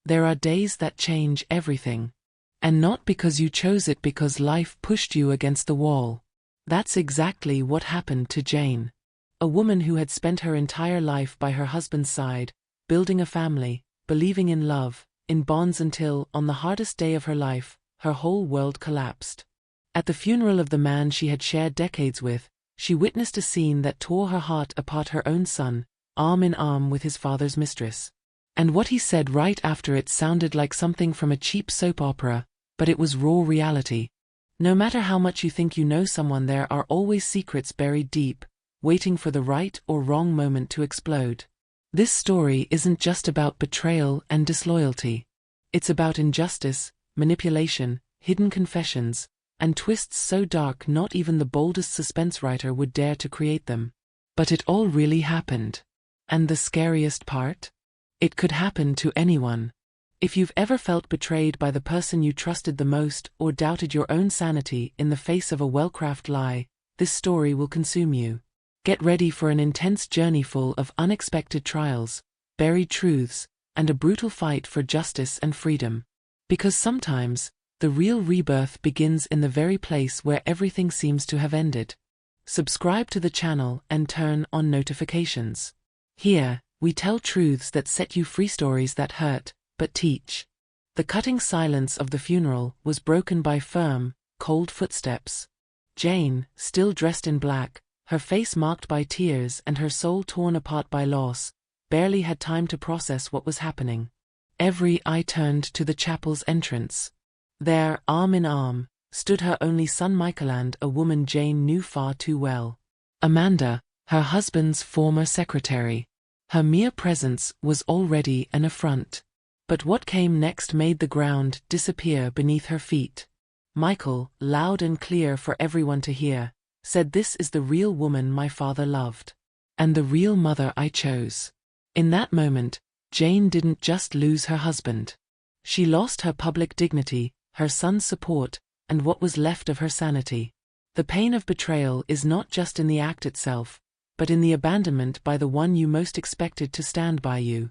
There are days that change everything. And not because you chose it, because life pushed you against the wall. That's exactly what happened to Jane. A woman who had spent her entire life by her husband's side, building a family, believing in love, in bonds until, on the hardest day of her life, her whole world collapsed. At the funeral of the man she had shared decades with, she witnessed a scene that tore her heart apart. Her own son, arm in arm with his father's mistress. And what he said right after it sounded like something from a cheap soap opera, but it was raw reality. No matter how much you think you know someone, there are always secrets buried deep, waiting for the right or wrong moment to explode. This story isn't just about betrayal and disloyalty. It's about injustice, manipulation, hidden confessions, and twists so dark not even the boldest suspense writer would dare to create them. But it all really happened. And the scariest part? It could happen to anyone. If you've ever felt betrayed by the person you trusted the most, or doubted your own sanity in the face of a well-crafted lie, this story will consume you. Get ready for an intense journey full of unexpected trials, buried truths, and a brutal fight for justice and freedom. Because sometimes, the real rebirth begins in the very place where everything seems to have ended. Subscribe to the channel and turn on notifications. Here, we tell truths that set you free, stories that hurt, but teach. The cutting silence of the funeral was broken by firm, cold footsteps. Jane, still dressed in black, her face marked by tears and her soul torn apart by loss, barely had time to process what was happening. Every eye turned to the chapel's entrance. There, arm in arm, stood her only son Michael and a woman Jane knew far too well. Amanda, her husband's former secretary. Her mere presence was already an affront. But what came next made the ground disappear beneath her feet. Michael, loud and clear for everyone to hear, said, "This is the real woman my father loved. And the real mother I chose." In that moment, Jane didn't just lose her husband. She lost her public dignity, her son's support, and what was left of her sanity. The pain of betrayal is not just in the act itself, but in the abandonment by the one you most expected to stand by you.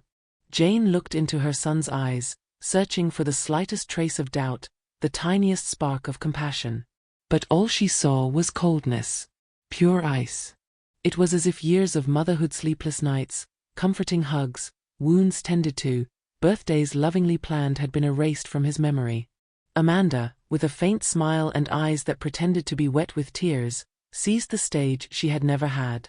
Jane looked into her son's eyes, searching for the slightest trace of doubt, the tiniest spark of compassion. But all she saw was coldness. Pure ice. It was as if years of motherhood, sleepless nights, comforting hugs, wounds tended to, birthdays lovingly planned had been erased from his memory. Amanda, with a faint smile and eyes that pretended to be wet with tears, seized the stage she had never had.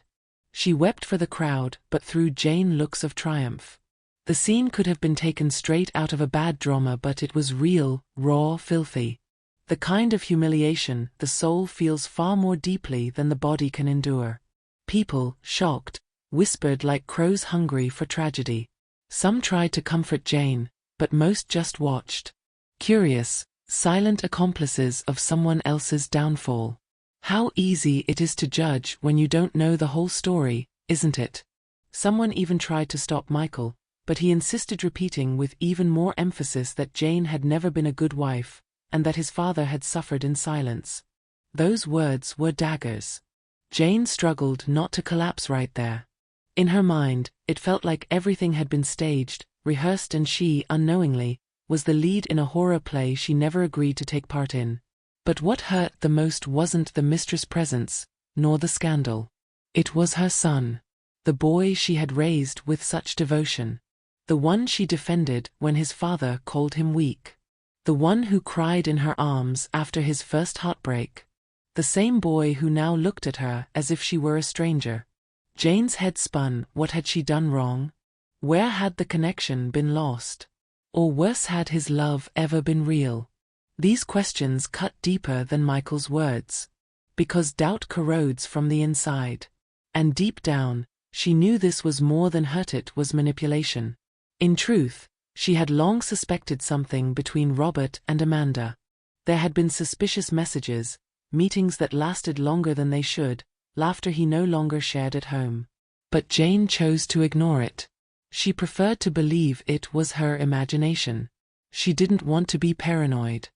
She wept for the crowd, but threw Jane looks of triumph. The scene could have been taken straight out of a bad drama, but it was real, raw, filthy. The kind of humiliation the soul feels far more deeply than the body can endure. People, shocked, whispered like crows hungry for tragedy. Some tried to comfort Jane, but most just watched. Curious, silent accomplices of someone else's downfall. How easy it is to judge when you don't know the whole story, isn't it? Someone even tried to stop Michael, but he insisted, repeating with even more emphasis that Jane had never been a good wife, and that his father had suffered in silence. Those words were daggers. Jane struggled not to collapse right there. In her mind, it felt like everything had been staged, rehearsed, and she, unknowingly, was the lead in a horror play she never agreed to take part in. But what hurt the most wasn't the mistress' presence, nor the scandal. It was her son. The boy she had raised with such devotion. The one she defended when his father called him weak. The one who cried in her arms after his first heartbreak. The same boy who now looked at her as if she were a stranger. Jane's head spun. What had she done wrong? Where had the connection been lost? Or worse, had his love ever been real? These questions cut deeper than Michael's words. Because doubt corrodes from the inside. And deep down, she knew this was more than hurt, it was manipulation. In truth, she had long suspected something between Robert and Amanda. There had been suspicious messages, meetings that lasted longer than they should, laughter he no longer shared at home. But Jane chose to ignore it. She preferred to believe it was her imagination. She didn't want to be paranoid.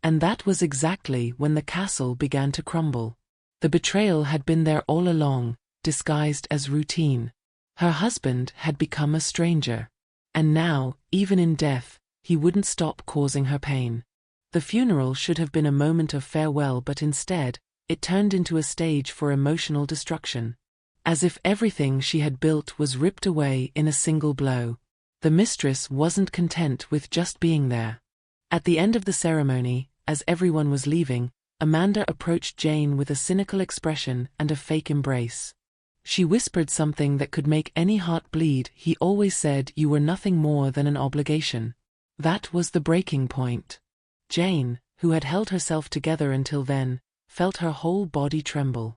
And that was exactly when the castle began to crumble. The betrayal had been there all along, disguised as routine. Her husband had become a stranger. And now, even in death, he wouldn't stop causing her pain. The funeral should have been a moment of farewell, but instead, it turned into a stage for emotional destruction. As if everything she had built was ripped away in a single blow. The mistress wasn't content with just being there. At the end of the ceremony, as everyone was leaving, Amanda approached Jane with a cynical expression and a fake embrace. She whispered something that could make any heart bleed. "He always said you were nothing more than an obligation." That was the breaking point. Jane, who had held herself together until then, felt her whole body tremble.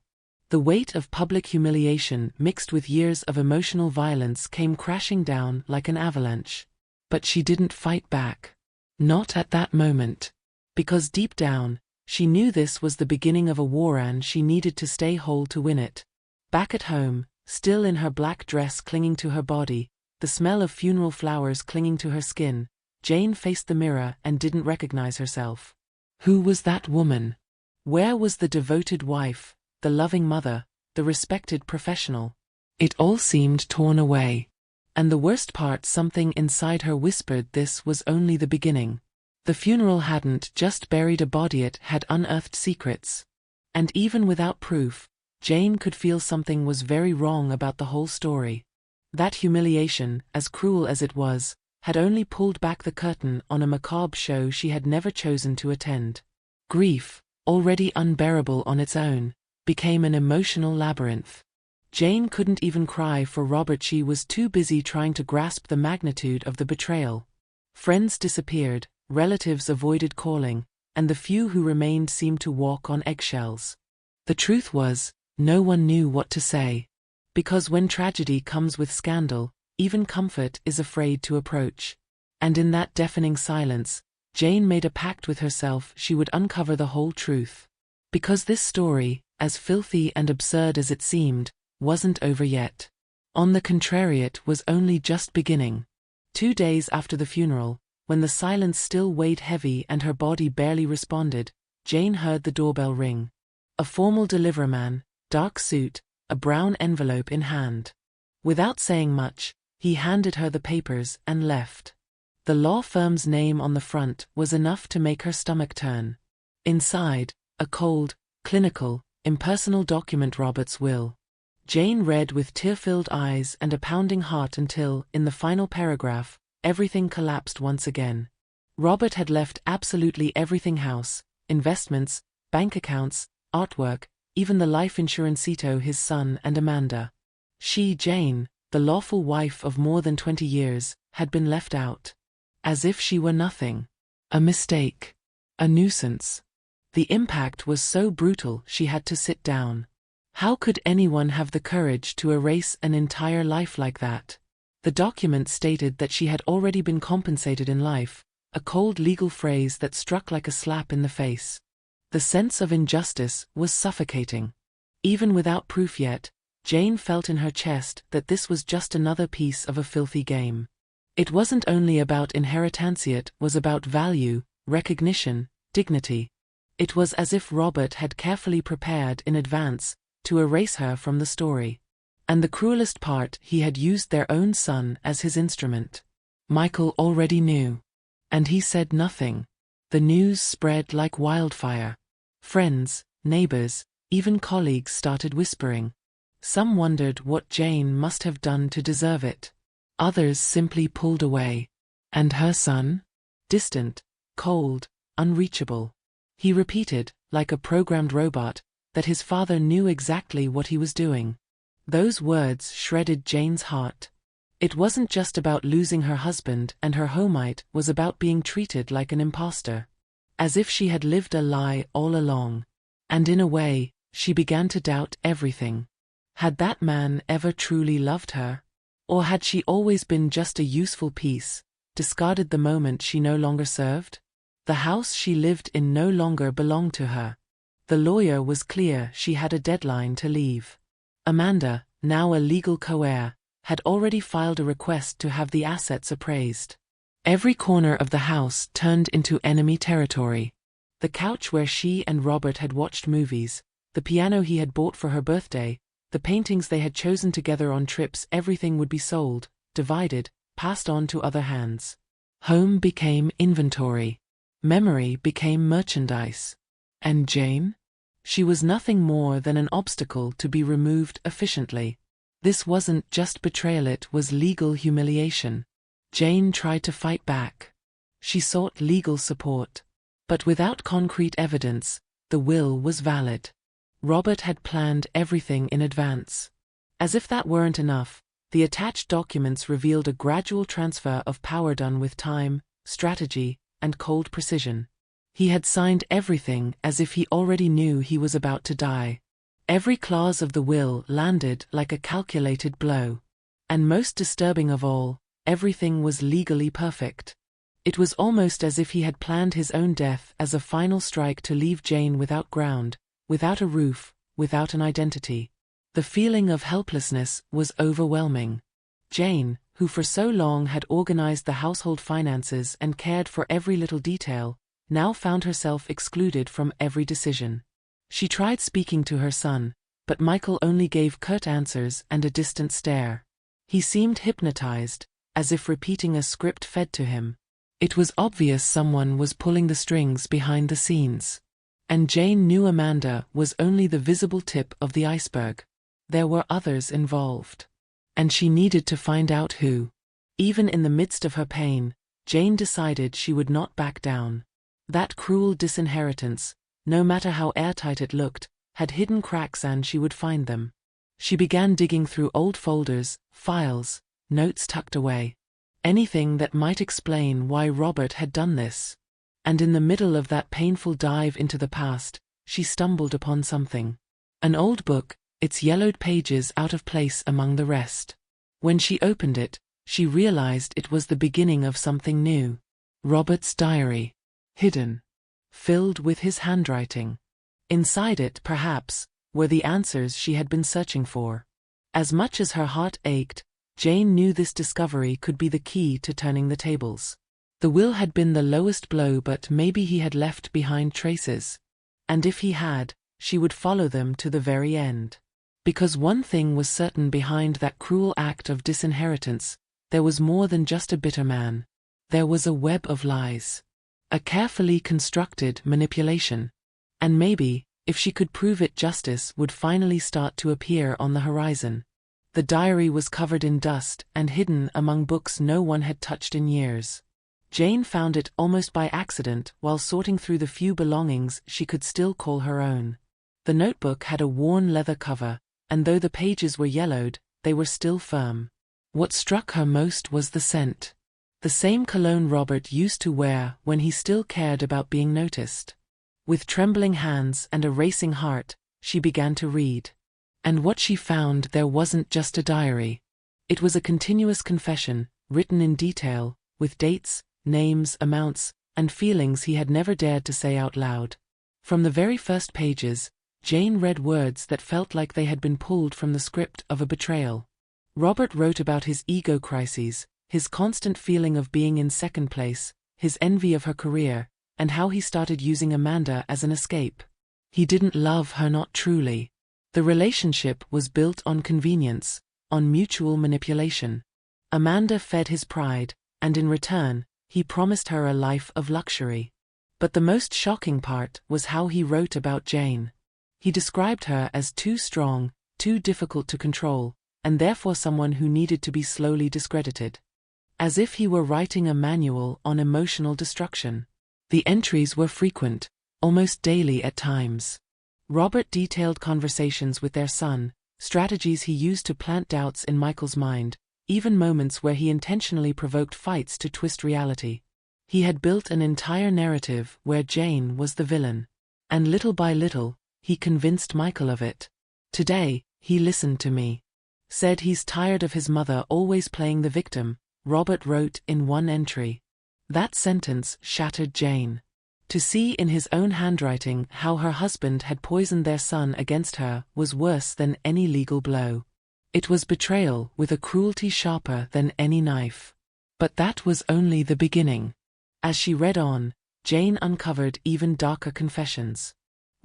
The weight of public humiliation mixed with years of emotional violence came crashing down like an avalanche. But she didn't fight back. Not at that moment. Because deep down, she knew this was the beginning of a war and she needed to stay whole to win it. Back at home, still in her black dress clinging to her body, the smell of funeral flowers clinging to her skin, Jane faced the mirror and didn't recognize herself. Who was that woman? Where was the devoted wife, the loving mother, the respected professional? It all seemed torn away. And the worst part, something inside her whispered this was only the beginning. The funeral hadn't just buried a body, it had unearthed secrets. And even without proof, Jane could feel something was very wrong about the whole story. That humiliation, as cruel as it was, had only pulled back the curtain on a macabre show she had never chosen to attend. Grief, already unbearable on its own, became an emotional labyrinth. Jane couldn't even cry for Robert, she was too busy trying to grasp the magnitude of the betrayal. Friends disappeared, relatives avoided calling, and the few who remained seemed to walk on eggshells. The truth was, no one knew what to say. Because when tragedy comes with scandal, even comfort is afraid to approach. And in that deafening silence, Jane made a pact with herself: she would uncover the whole truth. Because this story, as filthy and absurd as it seemed, wasn't over yet. On the contrary, it was only just beginning. 2 days after the funeral, when the silence still weighed heavy and her body barely responded, Jane heard the doorbell ring. A formal deliveryman, dark suit, a brown envelope in hand. Without saying much, he handed her the papers and left. The law firm's name on the front was enough to make her stomach turn. Inside, a cold, clinical, impersonal document: Robert's will. Jane read with tear-filled eyes and a pounding heart until, in the final paragraph, everything collapsed once again. Robert had left absolutely everything: house, investments, bank accounts, artwork, even the life insurance to his son and Amanda. She, Jane, the lawful wife of more than 20 years, had been left out. As if she were nothing. A mistake. A nuisance. The impact was so brutal she had to sit down. How could anyone have the courage to erase an entire life like that? The document stated that she had already been compensated in life, a cold legal phrase that struck like a slap in the face. The sense of injustice was suffocating. Even without proof yet, Jane felt in her chest that this was just another piece of a filthy game. It wasn't only about inheritance, it was about value, recognition, dignity. It was as if Robert had carefully prepared in advance to erase her from the story. And the cruelest part, he had used their own son as his instrument. Michael already knew. And he said nothing. The news spread like wildfire. Friends, neighbors, even colleagues started whispering. Some wondered what Jane must have done to deserve it. Others simply pulled away. And her son? Distant, cold, unreachable. He repeated, like a programmed robot, that his father knew exactly what he was doing. Those words shredded Jane's heart. It wasn't just about losing her husband and her home, it was about being treated like an imposter. As if she had lived a lie all along. And in a way, she began to doubt everything. Had that man ever truly loved her? Or had she always been just a useful piece, discarded the moment she no longer served? The house she lived in no longer belonged to her. The lawyer was clear: she had a deadline to leave. Amanda, now a legal co-heir, had already filed a request to have the assets appraised. Every corner of the house turned into enemy territory. The couch where she and Robert had watched movies, the piano he had bought for her birthday, the paintings they had chosen together on trips, everything would be sold, divided, passed on to other hands. Home became inventory. Memory became merchandise. And Jane? She was nothing more than an obstacle to be removed efficiently. This wasn't just betrayal, it was legal humiliation. Jane tried to fight back. She sought legal support. But without concrete evidence, the will was valid. Robert had planned everything in advance. As if that weren't enough, the attached documents revealed a gradual transfer of power done with time, strategy, and cold precision. He had signed everything as if he already knew he was about to die. Every clause of the will landed like a calculated blow. And most disturbing of all, everything was legally perfect. It was almost as if he had planned his own death as a final strike to leave Jane without ground, without a roof, without an identity. The feeling of helplessness was overwhelming. Jane, who for so long had organized the household finances and cared for every little detail, now found herself excluded from every decision. She tried speaking to her son, but Michael only gave curt answers and a distant stare. He seemed hypnotized, as if repeating a script fed to him. It was obvious someone was pulling the strings behind the scenes. And Jane knew Amanda was only the visible tip of the iceberg. There were others involved. And she needed to find out who. Even in the midst of her pain, Jane decided she would not back down. That cruel disinheritance, no matter how airtight it looked, had hidden cracks and she would find them. She began digging through old folders, files, notes tucked away. Anything that might explain why Robert had done this. And in the middle of that painful dive into the past, she stumbled upon something. An old book, its yellowed pages out of place among the rest. When she opened it, she realized it was the beginning of something new. Robert's diary. Hidden. Filled with his handwriting. Inside it, perhaps, were the answers she had been searching for. As much as her heart ached, Jane knew this discovery could be the key to turning the tables. The will had been the lowest blow, but maybe he had left behind traces. And if he had, she would follow them to the very end. Because one thing was certain behind that cruel act of disinheritance, there was more than just a bitter man. There was a web of lies. A carefully constructed manipulation. And maybe, if she could prove it, justice would finally start to appear on the horizon. The diary was covered in dust and hidden among books no one had touched in years. Jane found it almost by accident while sorting through the few belongings she could still call her own. The notebook had a worn leather cover, and though the pages were yellowed, they were still firm. What struck her most was the scent. The same cologne Robert used to wear when he still cared about being noticed. With trembling hands and a racing heart, she began to read. And what she found there wasn't just a diary. It was a continuous confession, written in detail, with dates, names, amounts, and feelings he had never dared to say out loud. From the very first pages, Jane read words that felt like they had been pulled from the script of a betrayal. Robert wrote about his ego crises, his constant feeling of being in second place, his envy of her career, and how he started using Amanda as an escape. He didn't love her, not truly. The relationship was built on convenience, on mutual manipulation. Amanda fed his pride, and in return, he promised her a life of luxury. But the most shocking part was how he wrote about Jane. He described her as too strong, too difficult to control, and therefore someone who needed to be slowly discredited. As if he were writing a manual on emotional destruction. The entries were frequent, almost daily at times. Robert detailed conversations with their son, strategies he used to plant doubts in Michael's mind, even moments where he intentionally provoked fights to twist reality. He had built an entire narrative where Jane was the villain. And little by little, he convinced Michael of it. Today, he listened to me. Said he's tired of his mother always playing the victim, Robert wrote in one entry. That sentence shattered Jane. To see in his own handwriting how her husband had poisoned their son against her was worse than any legal blow. It was betrayal with a cruelty sharper than any knife. But that was only the beginning. As she read on, Jane uncovered even darker confessions.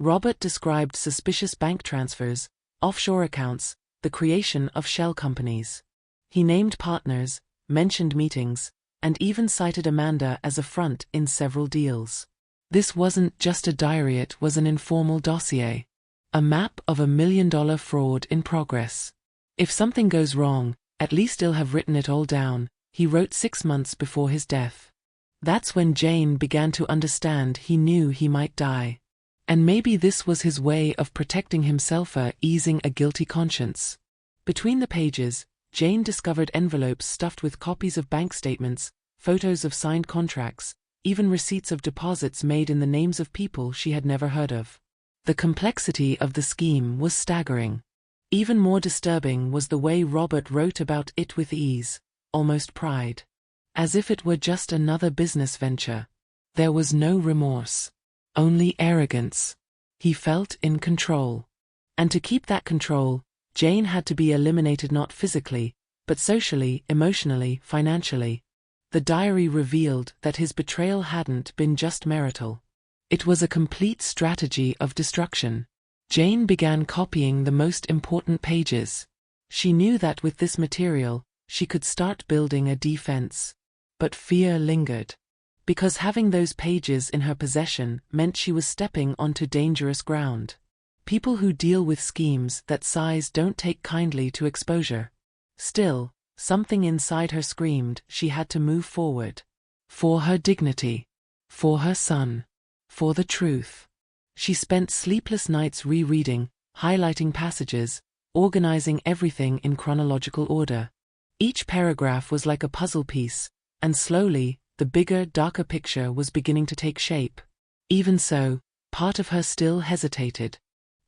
Robert described suspicious bank transfers, offshore accounts, the creation of shell companies. He named partners, mentioned meetings, and even cited Amanda as a front in several deals. This wasn't just a diary, it was an informal dossier. A map of $1 million fraud in progress. If something goes wrong, at least he'll have written it all down, he wrote 6 months before his death. That's when Jane began to understand he knew he might die. And maybe this was his way of protecting himself, easing a guilty conscience. Between the pages, Jane discovered envelopes stuffed with copies of bank statements, photos of signed contracts, even receipts of deposits made in the names of people she had never heard of. The complexity of the scheme was staggering. Even more disturbing was the way Robert wrote about it with ease, almost pride. As if it were just another business venture. There was no remorse. Only arrogance. He felt in control. And to keep that control, Jane had to be eliminated, not physically, but socially, emotionally, financially. The diary revealed that his betrayal hadn't been just marital. It was a complete strategy of destruction. Jane began copying the most important pages. She knew that with this material, she could start building a defense. But fear lingered. Because having those pages in her possession meant she was stepping onto dangerous ground. People who deal with schemes that size don't take kindly to exposure. Still, something inside her screamed she had to move forward. For her dignity. For her son. For the truth. She spent sleepless nights rereading, highlighting passages, organizing everything in chronological order. Each paragraph was like a puzzle piece, and slowly, the bigger, darker picture was beginning to take shape. Even so, part of her still hesitated.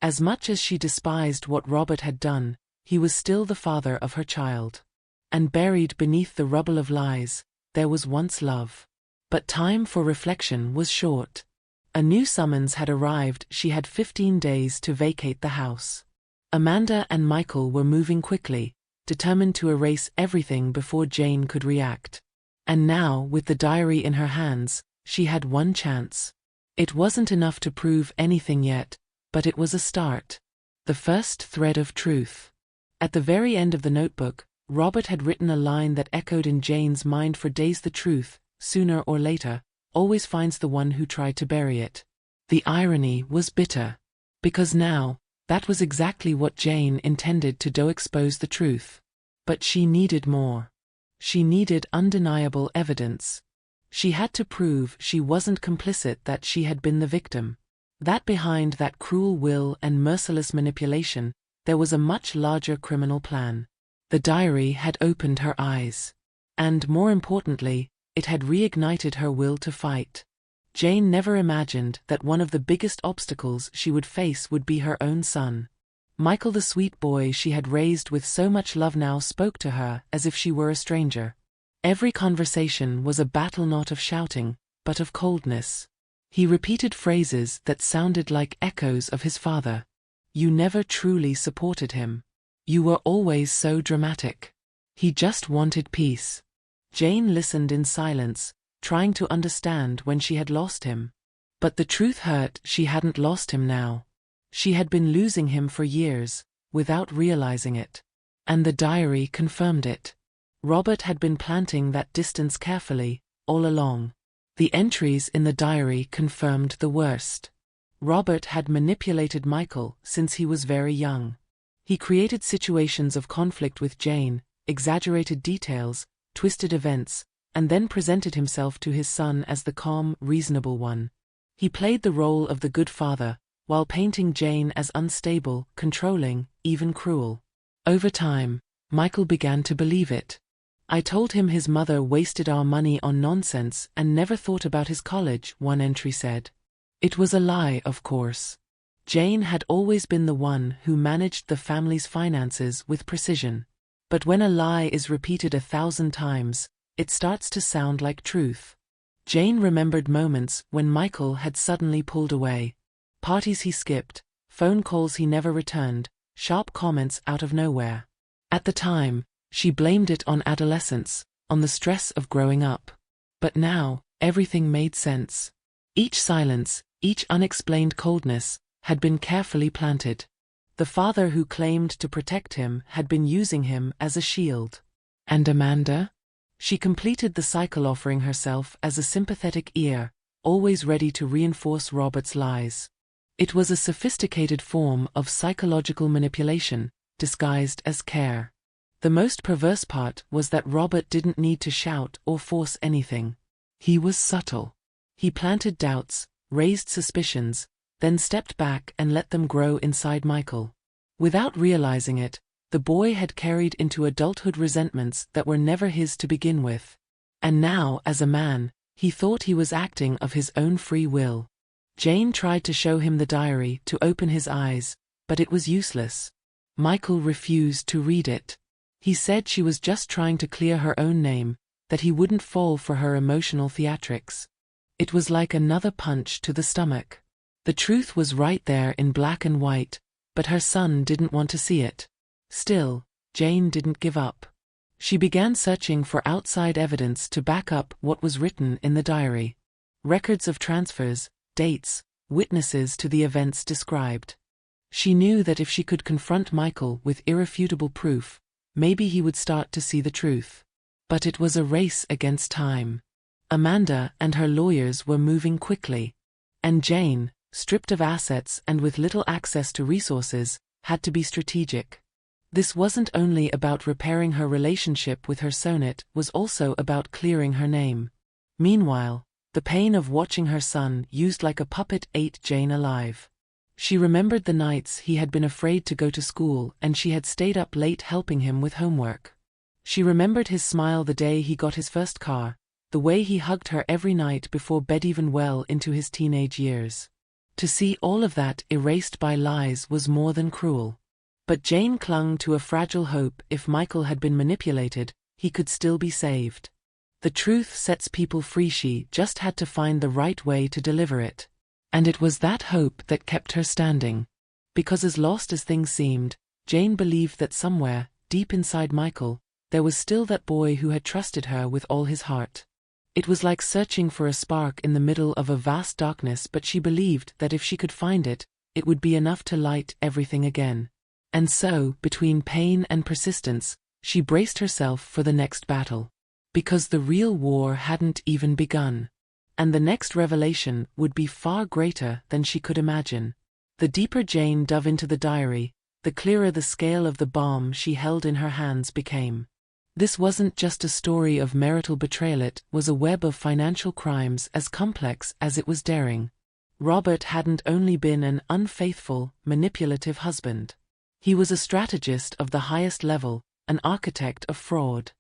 As much as she despised what Robert had done, he was still the father of her child. And buried beneath the rubble of lies, there was once love. But time for reflection was short. A new summons had arrived. She had 15 days to vacate the house. Amanda and Michael were moving quickly, determined to erase everything before Jane could react. And now, with the diary in her hands, she had one chance. It wasn't enough to prove anything yet, but it was a start. The first thread of truth. At the very end of the notebook, Robert had written a line that echoed in Jane's mind for days: the truth, sooner or later, always finds the one who tried to bury it. The irony was bitter. Because now, that was exactly what Jane intended to do: expose the truth. But she needed more. She needed undeniable evidence. She had to prove she wasn't complicit, that she had been the victim. That behind that cruel will and merciless manipulation, there was a much larger criminal plan. The diary had opened her eyes. And more importantly, it had reignited her will to fight. Jane never imagined that one of the biggest obstacles she would face would be her own son. Michael, the sweet boy she had raised with so much love, now spoke to her as if she were a stranger. Every conversation was a battle, not of shouting, but of coldness. He repeated phrases that sounded like echoes of his father. You never truly supported him. You were always so dramatic. He just wanted peace. Jane listened in silence, trying to understand when she had lost him. But the truth hurt. She hadn't lost him now. She had been losing him for years, without realizing it. And the diary confirmed it. Robert had been planting that distance carefully, all along. The entries in the diary confirmed the worst. Robert had manipulated Michael since he was very young. He created situations of conflict with Jane, exaggerated details, twisted events, and then presented himself to his son as the calm, reasonable one. He played the role of the good father, while painting Jane as unstable, controlling, even cruel. Over time, Michael began to believe it. I told him his mother wasted our money on nonsense and never thought about his college, one entry said. It was a lie, of course. Jane had always been the one who managed the family's finances with precision. But when a lie is repeated 1,000 times, it starts to sound like truth. Jane remembered moments when Michael had suddenly pulled away. Parties he skipped, phone calls he never returned, sharp comments out of nowhere. At the time, she blamed it on adolescence, on the stress of growing up. But now, everything made sense. Each silence, each unexplained coldness, had been carefully planted. The father who claimed to protect him had been using him as a shield. And Amanda? She completed the cycle, offering herself as a sympathetic ear, always ready to reinforce Robert's lies. It was a sophisticated form of psychological manipulation, disguised as care. The most perverse part was that Robert didn't need to shout or force anything. He was subtle. He planted doubts, raised suspicions, then stepped back and let them grow inside Michael. Without realizing it, the boy had carried into adulthood resentments that were never his to begin with. And now, as a man, he thought he was acting of his own free will. Jane tried to show him the diary to open his eyes, but it was useless. Michael refused to read it. He said she was just trying to clear her own name, that he wouldn't fall for her emotional theatrics. It was like another punch to the stomach. The truth was right there in black and white, but her son didn't want to see it. Still, Jane didn't give up. She began searching for outside evidence to back up what was written in the diary. Records of transfers, dates, witnesses to the events described. She knew that if she could confront Michael with irrefutable proof, maybe he would start to see the truth. But it was a race against time. Amanda and her lawyers were moving quickly. And Jane, stripped of assets and with little access to resources, had to be strategic. This wasn't only about repairing her relationship with her son, it was also about clearing her name. Meanwhile, the pain of watching her son used like a puppet ate Jane alive. She remembered the nights he had been afraid to go to school and she had stayed up late helping him with homework. She remembered his smile the day he got his first car, the way he hugged her every night before bed, even well into his teenage years. To see all of that erased by lies was more than cruel. But Jane clung to a fragile hope. If Michael had been manipulated, he could still be saved. The truth sets people free. She just had to find the right way to deliver it. And it was that hope that kept her standing. Because as lost as things seemed, Jane believed that somewhere, deep inside Michael, there was still that boy who had trusted her with all his heart. It was like searching for a spark in the middle of a vast darkness, but she believed that if she could find it, it would be enough to light everything again. And so, between pain and persistence, she braced herself for the next battle. Because the real war hadn't even begun. And the next revelation would be far greater than she could imagine. The deeper Jane dove into the diary, the clearer the scale of the bomb she held in her hands became. This wasn't just a story of marital betrayal, it was a web of financial crimes as complex as it was daring. Robert hadn't only been an unfaithful, manipulative husband. He was a strategist of the highest level, an architect of fraud.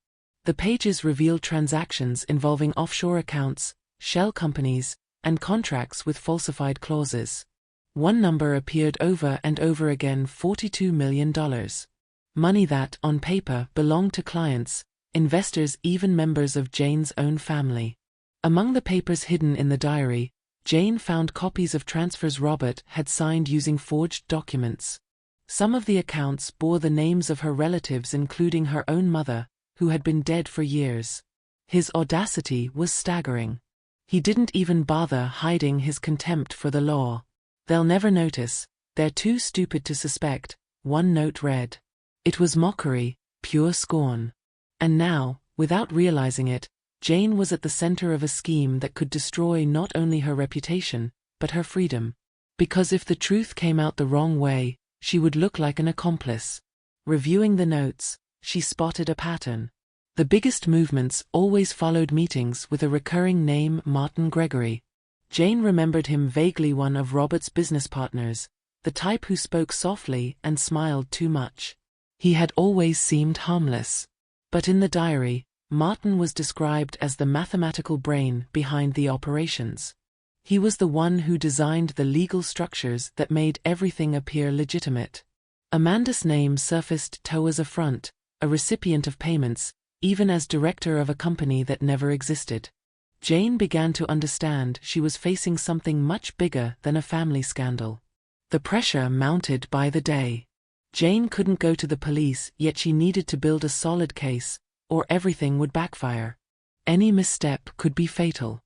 The pages revealed transactions involving offshore accounts, shell companies, and contracts with falsified clauses. One number appeared over and over again: $42 million. Money that, on paper, belonged to clients, investors, even members of Jane's own family. Among the papers hidden in the diary, Jane found copies of transfers Robert had signed using forged documents. Some of the accounts bore the names of her relatives, including her own mother, who had been dead for years. His audacity was staggering. He didn't even bother hiding his contempt for the law. "They'll never notice, they're too stupid to suspect," one note read. It was mockery, pure scorn. And now, without realizing it, Jane was at the center of a scheme that could destroy not only her reputation, but her freedom. Because if the truth came out the wrong way, she would look like an accomplice. Reviewing the notes, she spotted a pattern. The biggest movements always followed meetings with a recurring name: Martin Gregory. Jane remembered him vaguely, one of Robert's business partners, the type who spoke softly and smiled too much. He had always seemed harmless. But in the diary, Martin was described as the mathematical brain behind the operations. He was the one who designed the legal structures that made everything appear legitimate. Amanda's name surfaced too as a front, a recipient of payments, even as director of a company that never existed. Jane began to understand she was facing something much bigger than a family scandal. The pressure mounted by the day. Jane couldn't go to the police, yet she needed to build a solid case, or everything would backfire. Any misstep could be fatal.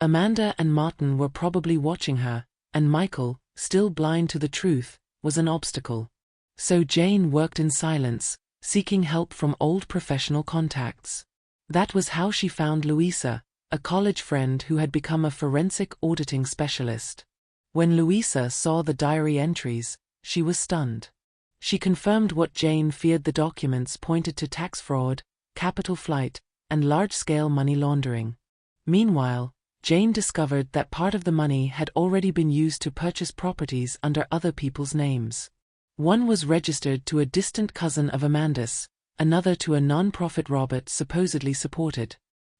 Amanda and Martin were probably watching her, and Michael, still blind to the truth, was an obstacle. So Jane worked in silence, seeking help from old professional contacts. That was how she found Louisa, a college friend who had become a forensic auditing specialist. When Louisa saw the diary entries, she was stunned. She confirmed what Jane feared: the documents pointed to tax fraud, capital flight, and large-scale money laundering. Meanwhile, Jane discovered that part of the money had already been used to purchase properties under other people's names. One was registered to a distant cousin of Amanda's, another to a non-profit Robert supposedly supported.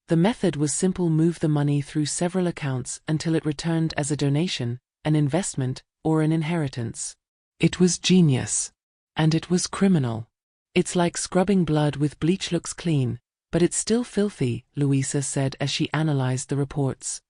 The method was simple: move the money through several accounts until it returned as a donation, an investment, or an inheritance. It was genius. And it was criminal. It's like scrubbing blood with bleach. Looks clean, but it's still filthy, Louisa said as she analyzed the reports.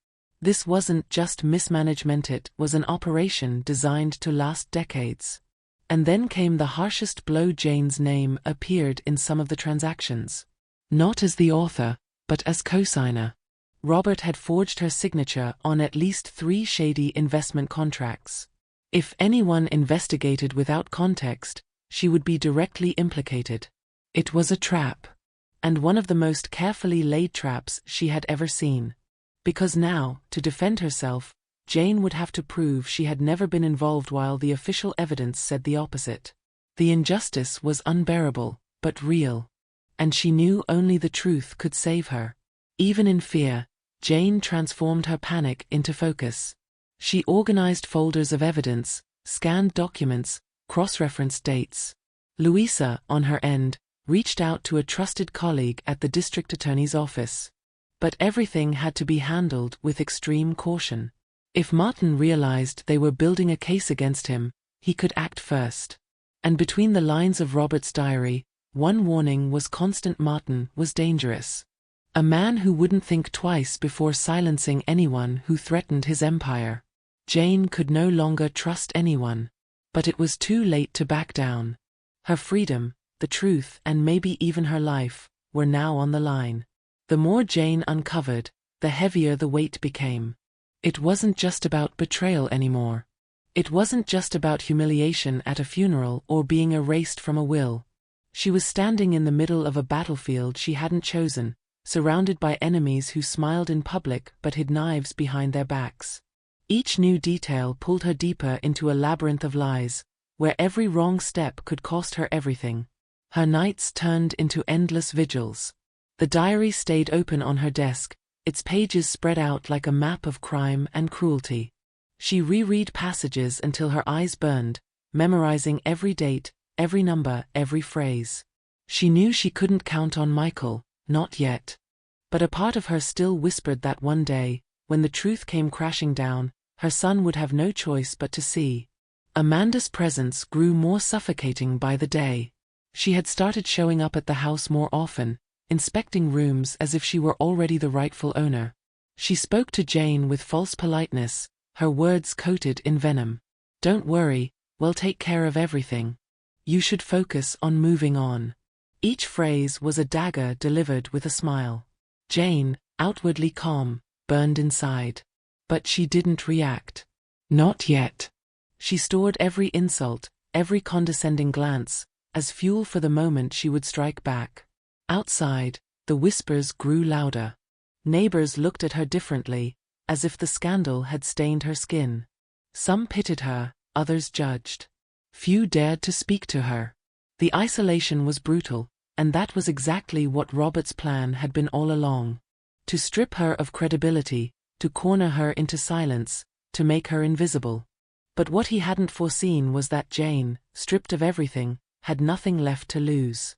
This wasn't just mismanagement, it was an operation designed to last decades. And then came the harshest blow: Jane's name appeared in some of the transactions. Not as the author, but as cosigner. Robert had forged her signature on at least 3 shady investment contracts. If anyone investigated without context, she would be directly implicated. It was a trap. And one of the most carefully laid traps she had ever seen. Because now, to defend herself, Jane would have to prove she had never been involved, while the official evidence said the opposite. The injustice was unbearable, but real. And she knew only the truth could save her. Even in fear, Jane transformed her panic into focus. She organized folders of evidence, scanned documents, cross-referenced dates. Louisa, on her end, reached out to a trusted colleague at the district attorney's office. But everything had to be handled with extreme caution. If Martin realized they were building a case against him, he could act first. And between the lines of Robert's diary, one warning was constant: Martin was dangerous. A man who wouldn't think twice before silencing anyone who threatened his empire. Jane could no longer trust anyone. But it was too late to back down. Her freedom, the truth, and maybe even her life, were now on the line. The more Jane uncovered, the heavier the weight became. It wasn't just about betrayal anymore. It wasn't just about humiliation at a funeral or being erased from a will. She was standing in the middle of a battlefield she hadn't chosen, surrounded by enemies who smiled in public but hid knives behind their backs. Each new detail pulled her deeper into a labyrinth of lies, where every wrong step could cost her everything. Her nights turned into endless vigils. The diary stayed open on her desk, its pages spread out like a map of crime and cruelty. She reread passages until her eyes burned, memorizing every date, every number, every phrase. She knew she couldn't count on Michael, not yet. But a part of her still whispered that one day, when the truth came crashing down, her son would have no choice but to see. Amanda's presence grew more suffocating by the day. She had started showing up at the house more often, inspecting rooms as if she were already the rightful owner. She spoke to Jane with false politeness, her words coated in venom. "Don't worry, we'll take care of everything. You should focus on moving on." Each phrase was a dagger delivered with a smile. Jane, outwardly calm, burned inside. But she didn't react. Not yet. She stored every insult, every condescending glance, as fuel for the moment she would strike back. Outside, the whispers grew louder. Neighbors looked at her differently, as if the scandal had stained her skin. Some pitied her, others judged. Few dared to speak to her. The isolation was brutal, and that was exactly what Robert's plan had been all along. To strip her of credibility, to corner her into silence, to make her invisible. But what he hadn't foreseen was that Jane, stripped of everything, had nothing left to lose.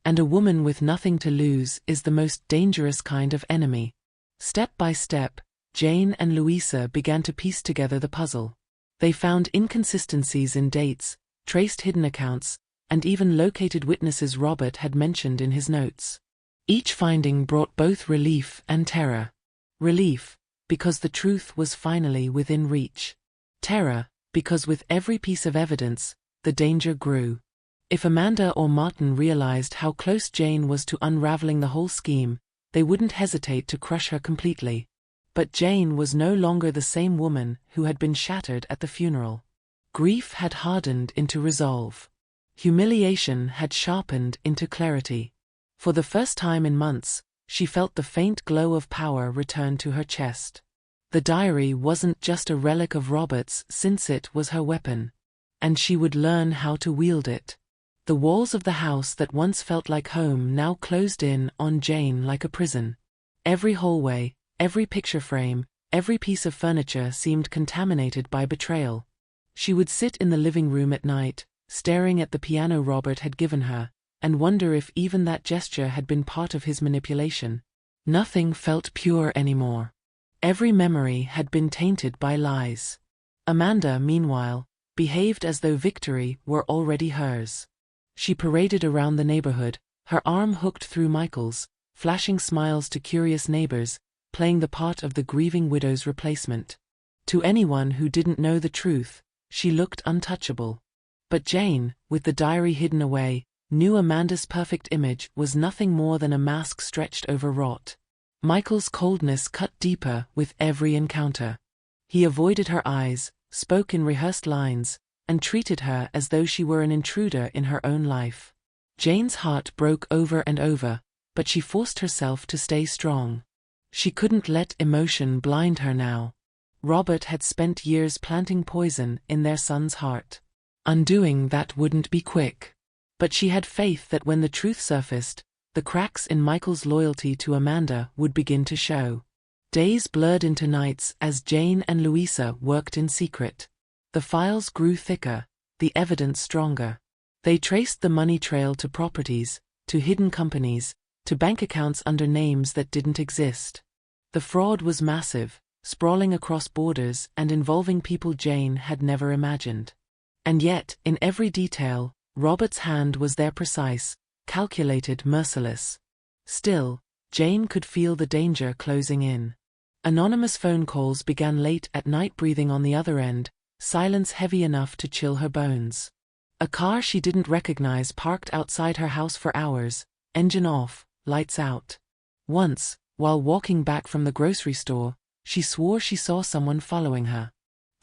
And a woman with nothing to lose is the most dangerous kind of enemy. Step by step, Jane and Louisa began to piece together the puzzle. They found inconsistencies in dates, traced hidden accounts, and even located witnesses Robert had mentioned in his notes. Each finding brought both relief and terror. Relief, because the truth was finally within reach. Terror, because with every piece of evidence, the danger grew. If Amanda or Martin realized how close Jane was to unraveling the whole scheme, they wouldn't hesitate to crush her completely. But Jane was no longer the same woman who had been shattered at the funeral. Grief had hardened into resolve. Humiliation had sharpened into clarity. For the first time in months, she felt the faint glow of power return to her chest. The diary wasn't just a relic of Robert's, since it was her weapon. And she would learn how to wield it. The walls of the house that once felt like home now closed in on Jane like a prison. Every hallway, every picture frame, every piece of furniture seemed contaminated by betrayal. She would sit in the living room at night, staring at the piano Robert had given her, and wonder if even that gesture had been part of his manipulation. Nothing felt pure anymore. Every memory had been tainted by lies. Amanda, meanwhile, behaved as though victory were already hers. She paraded around the neighborhood, her arm hooked through Michael's, flashing smiles to curious neighbors, playing the part of the grieving widow's replacement. To anyone who didn't know the truth, she looked untouchable. But Jane, with the diary hidden away, knew Amanda's perfect image was nothing more than a mask stretched over rot. Michael's coldness cut deeper with every encounter. He avoided her eyes, spoke in rehearsed lines, and treated her as though she were an intruder in her own life. Jane's heart broke over and over, but she forced herself to stay strong. She couldn't let emotion blind her now. Robert had spent years planting poison in their son's heart. Undoing that wouldn't be quick. But she had faith that when the truth surfaced, the cracks in Michael's loyalty to Amanda would begin to show. Days blurred into nights as Jane and Louisa worked in secret. The files grew thicker, the evidence stronger. They traced the money trail to properties, to hidden companies, to bank accounts under names that didn't exist. The fraud was massive, sprawling across borders and involving people Jane had never imagined. And yet, in every detail, Robert's hand was there, precise, calculated, merciless. Still, Jane could feel the danger closing in. Anonymous phone calls began late at night, breathing on the other end, silence heavy enough to chill her bones. A car she didn't recognize parked outside her house for hours, engine off, lights out. Once, while walking back from the grocery store, she swore she saw someone following her.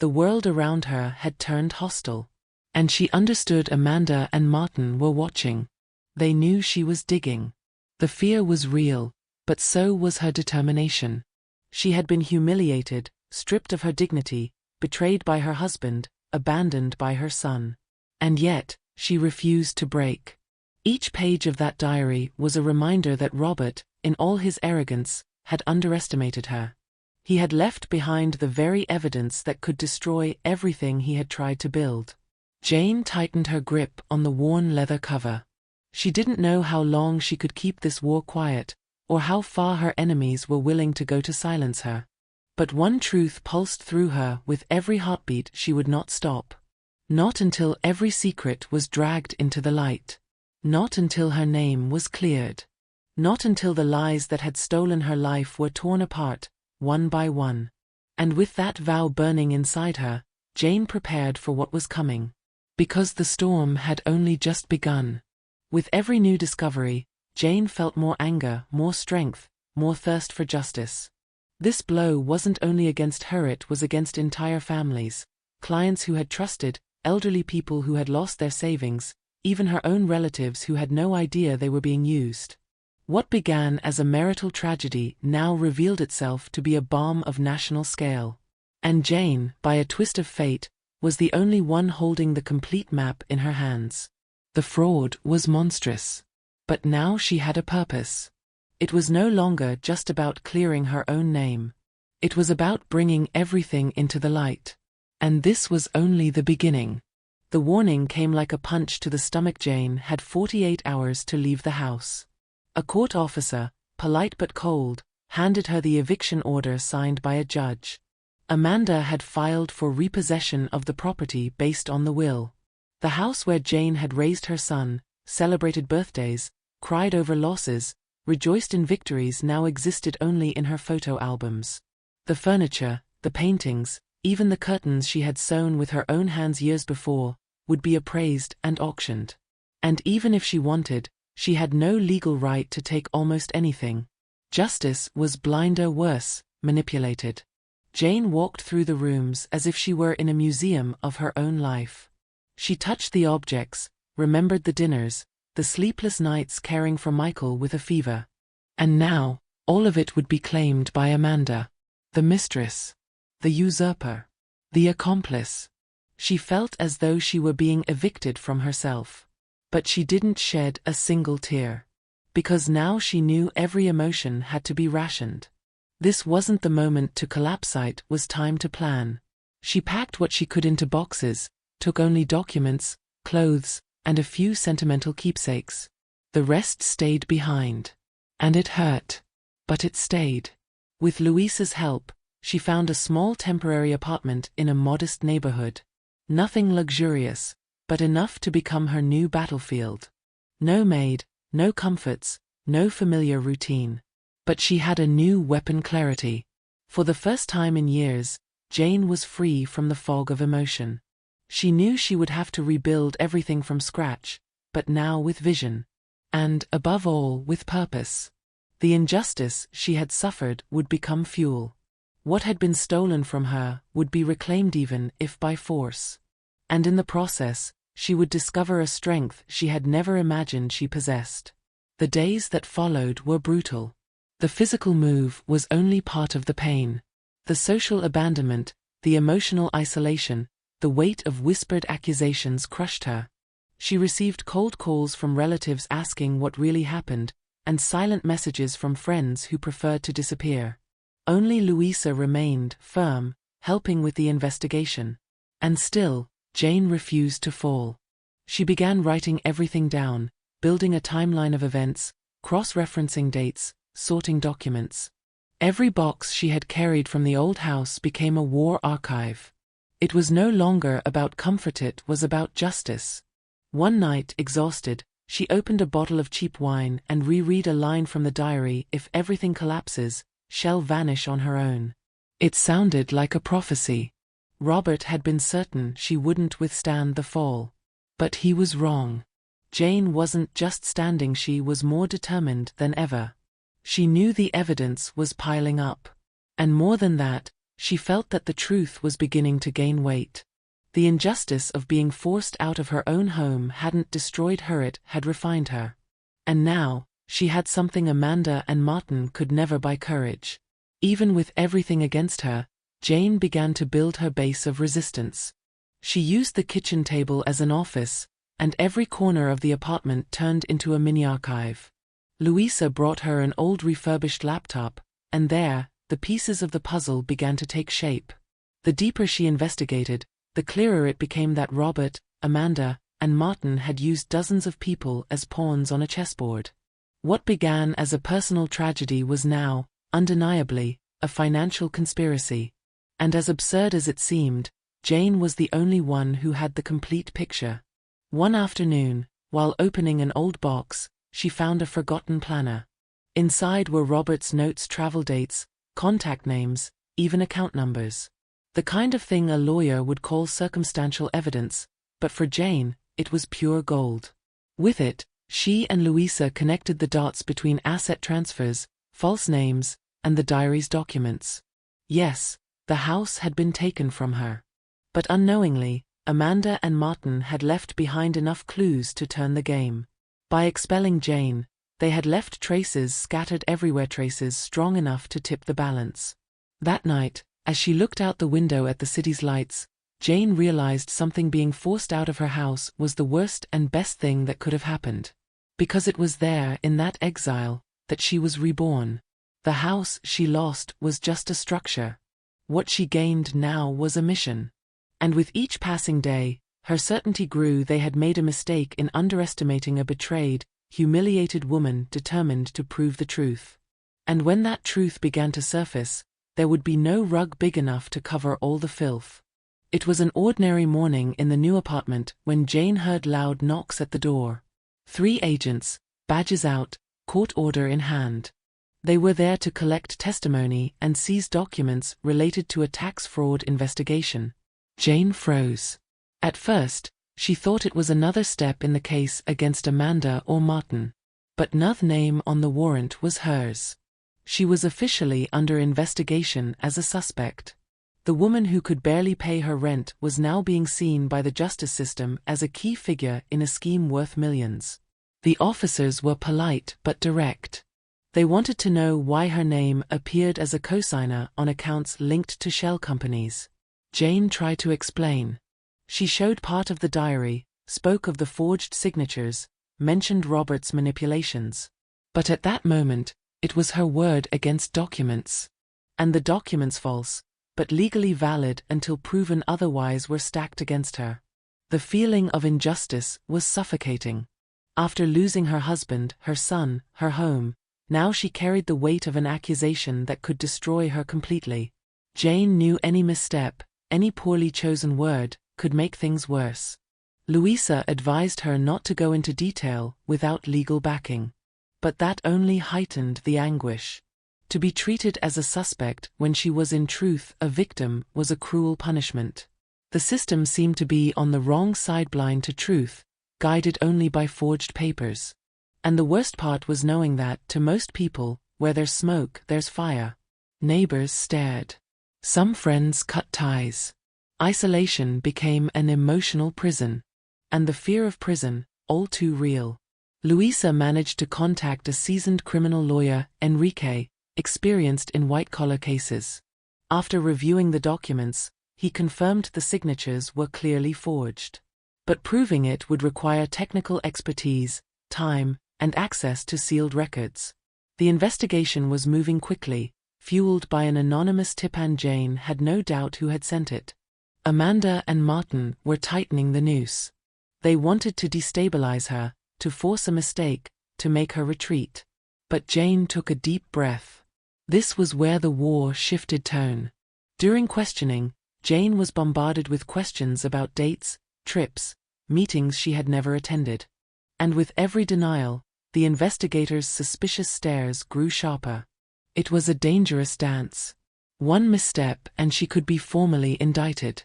The world around her had turned hostile. And she understood Amanda and Martin were watching. They knew she was digging. The fear was real, but so was her determination. She had been humiliated, stripped of her dignity, betrayed by her husband, abandoned by her son. And yet, she refused to break. Each page of that diary was a reminder that Robert, in all his arrogance, had underestimated her. He had left behind the very evidence that could destroy everything he had tried to build. Jane tightened her grip on the worn leather cover. She didn't know how long she could keep this war quiet, or how far her enemies were willing to go to silence her. But one truth pulsed through her with every heartbeat: she would not stop. Not until every secret was dragged into the light. Not until her name was cleared. Not until the lies that had stolen her life were torn apart, one by one. And with that vow burning inside her, Jane prepared for what was coming. Because the storm had only just begun. With every new discovery, Jane felt more anger, more strength, more thirst for justice. This blow wasn't only against her, it was against entire families, clients who had trusted, elderly people who had lost their savings, even her own relatives who had no idea they were being used. What began as a marital tragedy now revealed itself to be a bomb of national scale. And Jane, by a twist of fate, was the only one holding the complete map in her hands. The fraud was monstrous. But now she had a purpose. It was no longer just about clearing her own name. It was about bringing everything into the light. And this was only the beginning. The warning came like a punch to the stomach. Jane had 48 hours to leave the house. A court officer, polite but cold, handed her the eviction order signed by a judge. Amanda had filed for repossession of the property based on the will. The house where Jane had raised her son, celebrated birthdays, cried over losses, rejoiced in victories now existed only in her photo albums. The furniture, the paintings, even the curtains she had sewn with her own hands years before, would be appraised and auctioned. And even if she wanted, she had no legal right to take almost anything. Justice was blind, or worse, manipulated. Jane walked through the rooms as if she were in a museum of her own life. She touched the objects, remembered the dinners, the sleepless nights caring for Michael with a fever. And now, all of it would be claimed by Amanda. The mistress. The usurper. The accomplice. She felt as though she were being evicted from herself. But she didn't shed a single tear. Because now she knew every emotion had to be rationed. This wasn't the moment to collapse, it was time to plan. She packed what she could into boxes, took only documents, clothes, and a few sentimental keepsakes. The rest stayed behind. And it hurt. But it stayed. With Louisa's help, she found a small temporary apartment in a modest neighborhood. Nothing luxurious, but enough to become her new battlefield. No maid, no comforts, no familiar routine. But she had a new weapon: clarity. For the first time in years, Jane was free from the fog of emotion. She knew she would have to rebuild everything from scratch, but now with vision. And, above all, with purpose. The injustice she had suffered would become fuel. What had been stolen from her would be reclaimed, even if by force. And in the process, she would discover a strength she had never imagined she possessed. The days that followed were brutal. The physical move was only part of the pain. The social abandonment, the emotional isolation, the weight of whispered accusations crushed her. She received cold calls from relatives asking what really happened, and silent messages from friends who preferred to disappear. Only Louisa remained firm, helping with the investigation. And still, Jane refused to fall. She began writing everything down, building a timeline of events, cross-referencing dates, sorting documents. Every box she had carried from the old house became a war archive. It was no longer about comfort, it was about justice. One night, exhausted, she opened a bottle of cheap wine and reread a line from the diary: "If everything collapses, she'll vanish on her own." It sounded like a prophecy. Robert had been certain she wouldn't withstand the fall. But he was wrong. Jane wasn't just standing, she was more determined than ever. She knew the evidence was piling up. And more than that, she felt that the truth was beginning to gain weight. The injustice of being forced out of her own home hadn't destroyed her, it had refined her. And now, she had something Amanda and Martin could never buy: courage. Even with everything against her, Jane began to build her base of resistance. She used the kitchen table as an office, and every corner of the apartment turned into a mini-archive. Louisa brought her an old refurbished laptop, and there, the pieces of the puzzle began to take shape. The deeper she investigated, the clearer it became that Robert, Amanda, and Martin had used dozens of people as pawns on a chessboard. What began as a personal tragedy was now, undeniably, a financial conspiracy. And as absurd as it seemed, Jane was the only one who had the complete picture. One afternoon, while opening an old box, she found a forgotten planner. Inside were Robert's notes, travel dates, contact names, even account numbers. The kind of thing a lawyer would call circumstantial evidence, but for Jane, it was pure gold. With it, she and Louisa connected the dots between asset transfers, false names, and the diary's documents. Yes, the house had been taken from her. But unknowingly, Amanda and Martin had left behind enough clues to turn the game. By expelling Jane, they had left traces scattered everywhere, traces strong enough to tip the balance. That night, as she looked out the window at the city's lights, Jane realized something: being forced out of her house was the worst and best thing that could have happened. Because it was there, in that exile, that she was reborn. The house she lost was just a structure. What she gained now was a mission. And with each passing day, her certainty grew: they had made a mistake in underestimating a betrayed, humiliated woman determined to prove the truth. And when that truth began to surface, there would be no rug big enough to cover all the filth. It was an ordinary morning in the new apartment when Jane heard loud knocks at the door. 3 agents, badges out, court order in hand. They were there to collect testimony and seize documents related to a tax fraud investigation. Jane froze. At first, she thought it was another step in the case against Amanda or Martin. But no name on the warrant was hers. She was officially under investigation as a suspect. The woman who could barely pay her rent was now being seen by the justice system as a key figure in a scheme worth millions. The officers were polite but direct. They wanted to know why her name appeared as a cosigner on accounts linked to shell companies. Jane tried to explain. She showed part of the diary, spoke of the forged signatures, mentioned Robert's manipulations. But at that moment, it was her word against documents. And the documents false, but legally valid until proven otherwise, were stacked against her. The feeling of injustice was suffocating. After losing her husband, her son, her home, now she carried the weight of an accusation that could destroy her completely. Jane knew any misstep, any poorly chosen word, could make things worse. Louisa advised her not to go into detail without legal backing. But that only heightened the anguish. To be treated as a suspect when she was in truth a victim was a cruel punishment. The system seemed to be on the wrong side, blind to truth, guided only by forged papers. And the worst part was knowing that, to most people, where there's smoke, there's fire. Neighbors stared. Some friends cut ties. Isolation became an emotional prison. And the fear of prison, all too real. Louisa managed to contact a seasoned criminal lawyer, Enrique, experienced in white-collar cases. After reviewing the documents, he confirmed the signatures were clearly forged. But proving it would require technical expertise, time, and access to sealed records. The investigation was moving quickly, fueled by an anonymous tip, and Jane had no doubt who had sent it. Amanda and Martin were tightening the noose. They wanted to destabilize her, to force a mistake, to make her retreat. But Jane took a deep breath. This was where the war shifted tone. During questioning, Jane was bombarded with questions about dates, trips, meetings she had never attended. And with every denial, the investigators' suspicious stares grew sharper. It was a dangerous dance. One misstep and she could be formally indicted.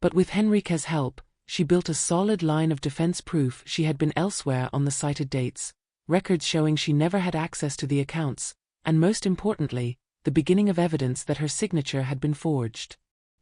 But with Henrique's help, she built a solid line of defense, proof she had been elsewhere on the cited dates, records showing she never had access to the accounts, and most importantly, the beginning of evidence that her signature had been forged.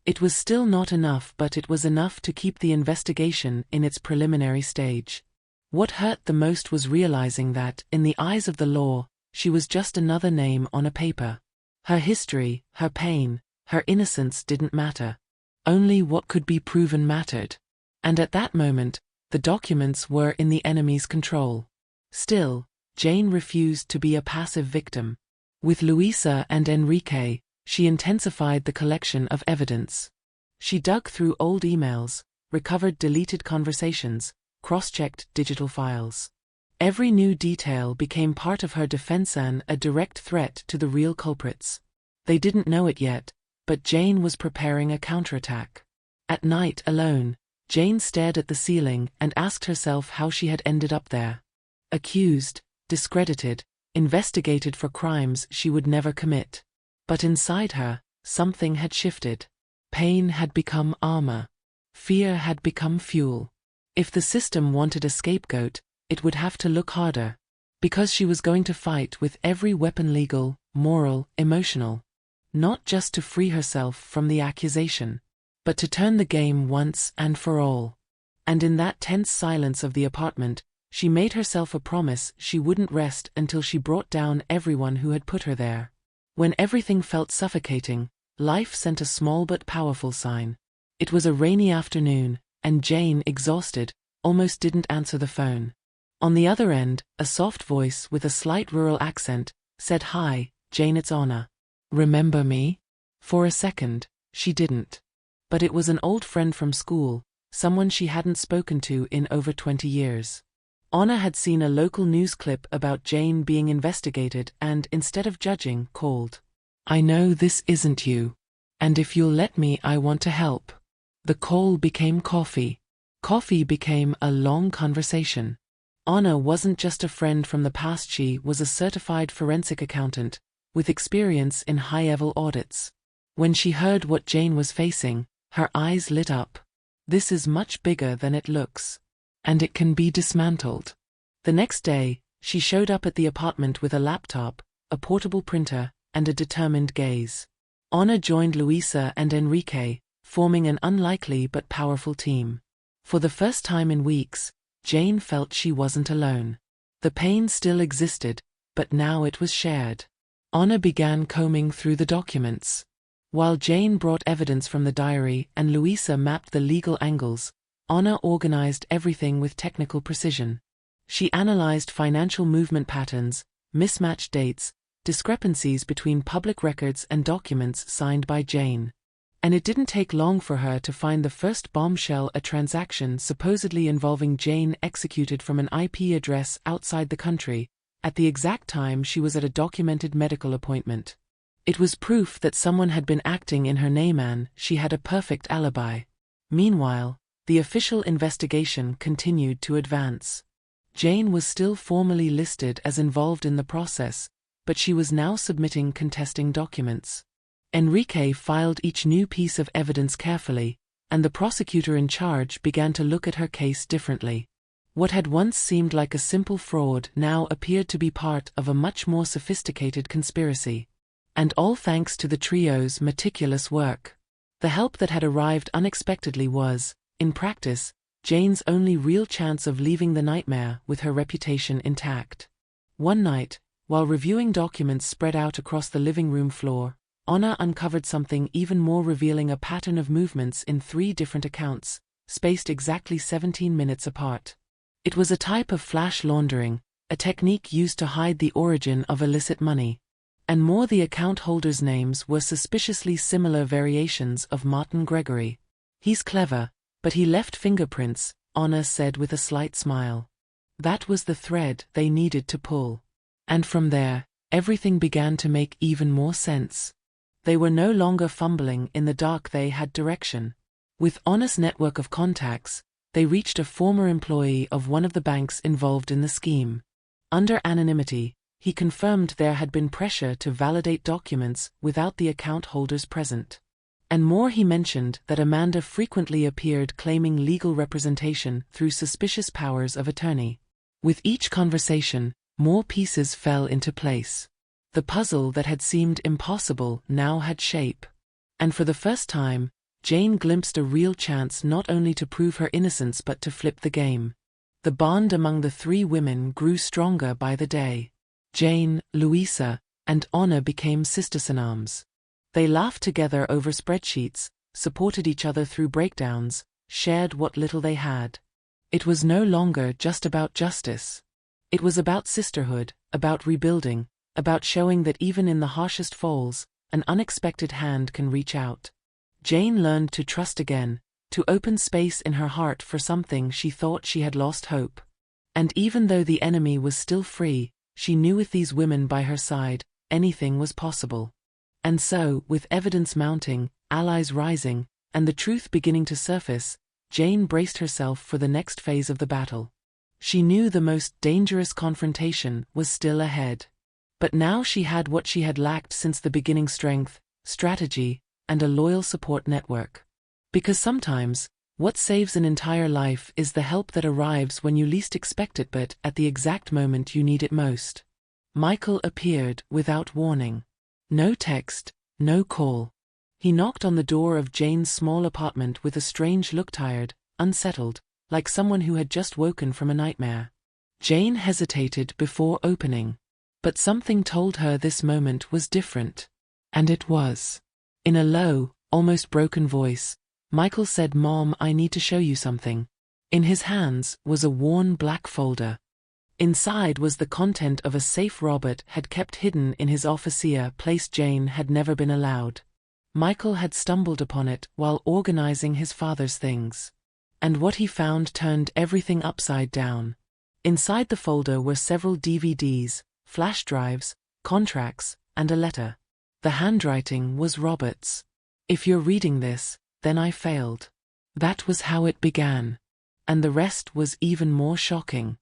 It was still not enough, but it was enough to keep the investigation in its preliminary stage. What hurt the most was realizing that, in the eyes of the law, she was just another name on a paper. Her history, her pain, her innocence didn't matter. Only what could be proven mattered. And at that moment, the documents were in the enemy's control. Still, Jane refused to be a passive victim. With Louisa and Enrique, she intensified the collection of evidence. She dug through old emails, recovered deleted conversations, cross-checked digital files. Every new detail became part of her defense and a direct threat to the real culprits. They didn't know it yet, but Jane was preparing a counterattack. At night, alone, Jane stared at the ceiling and asked herself how she had ended up there. Accused, discredited, investigated for crimes she would never commit. But inside her, something had shifted. Pain had become armor. Fear had become fuel. If the system wanted a scapegoat, it would have to look harder. Because she was going to fight with every weapon, legal, moral, emotional. Not just to free herself from the accusation, but to turn the game once and for all. And in that tense silence of the apartment, she made herself a promise she wouldn't rest until she brought down everyone who had put her there. When everything felt suffocating, life sent a small but powerful sign. It was a rainy afternoon, and Jane, exhausted, almost didn't answer the phone. On the other end, a soft voice with a slight rural accent said, "Hi, Jane, it's Anna. Remember me?" For a second, she didn't. But it was an old friend from school, someone she hadn't spoken to in over 20 years. Anna had seen a local news clip about Jane being investigated and, instead of judging, called. "I know this isn't you. And if you'll let me, I want to help." The call became coffee. Coffee became a long conversation. Anna wasn't just a friend from the past, she was a certified forensic accountant, with experience in high-level audits. When she heard what Jane was facing, her eyes lit up. This is much bigger than it looks. And it can be dismantled. The next day, she showed up at the apartment with a laptop, a portable printer, and a determined gaze. Anna joined Louisa and Enrique, forming an unlikely but powerful team. For the first time in weeks, Jane felt she wasn't alone. The pain still existed, but now it was shared. Honor began combing through the documents. While Jane brought evidence from the diary and Louisa mapped the legal angles, Honor organized everything with technical precision. She analyzed financial movement patterns, mismatched dates, discrepancies between public records and documents signed by Jane. And it didn't take long for her to find the first bombshell: a transaction supposedly involving Jane executed from an IP address outside the country, at the exact time she was at a documented medical appointment. It was proof that someone had been acting in her name and she had a perfect alibi. Meanwhile, the official investigation continued to advance. Jane was still formally listed as involved in the process, but she was now submitting contesting documents. Enrique filed each new piece of evidence carefully, and the prosecutor in charge began to look at her case differently. What had once seemed like a simple fraud now appeared to be part of a much more sophisticated conspiracy. And all thanks to the trio's meticulous work. The help that had arrived unexpectedly was, in practice, Jane's only real chance of leaving the nightmare with her reputation intact. One night, while reviewing documents spread out across the living room floor, Honor uncovered something even more revealing: a pattern of movements in 3 different accounts, spaced exactly 17 minutes apart. It was a type of flash laundering, a technique used to hide the origin of illicit money. And more, the account holders' names were suspiciously similar variations of Martin Gregory. "He's clever, but he left fingerprints," Honor said with a slight smile. That was the thread they needed to pull. And from there, everything began to make even more sense. They were no longer fumbling in the dark, they had direction. With Honor's network of contacts, they reached a former employee of one of the banks involved in the scheme. Under anonymity, he confirmed there had been pressure to validate documents without the account holders present. And more, he mentioned that Amanda frequently appeared claiming legal representation through suspicious powers of attorney. With each conversation, more pieces fell into place. The puzzle that had seemed impossible now had shape. And for the first time, Jane glimpsed a real chance not only to prove her innocence but to flip the game. The bond among the 3 women grew stronger by the day. Jane, Louisa, and Honor became sisters-in-arms. They laughed together over spreadsheets, supported each other through breakdowns, shared what little they had. It was no longer just about justice. It was about sisterhood, about rebuilding, about showing that even in the harshest falls, an unexpected hand can reach out. Jane learned to trust again, to open space in her heart for something she thought she had lost hope. And even though the enemy was still free, she knew with these women by her side, anything was possible. And so, with evidence mounting, allies rising, and the truth beginning to surface, Jane braced herself for the next phase of the battle. She knew the most dangerous confrontation was still ahead. But now she had what she had lacked since the beginning: strength, strategy, and a loyal support network. Because sometimes, what saves an entire life is the help that arrives when you least expect it but at the exact moment you need it most. Michael appeared without warning. No text, no call. He knocked on the door of Jane's small apartment with a strange look, tired, unsettled, like someone who had just woken from a nightmare. Jane hesitated before opening. But something told her this moment was different. And it was. In a low, almost broken voice, Michael said, "Mom, I need to show you something." In his hands was a worn black folder. Inside was the content of a safe Robert had kept hidden in his office, a place Jane had never been allowed. Michael had stumbled upon it while organizing his father's things. And what he found turned everything upside down. Inside the folder were several DVDs, flash drives, contracts, and a letter. The handwriting was Robert's. "If you're reading this, then I failed." That was how it began. And the rest was even more shocking.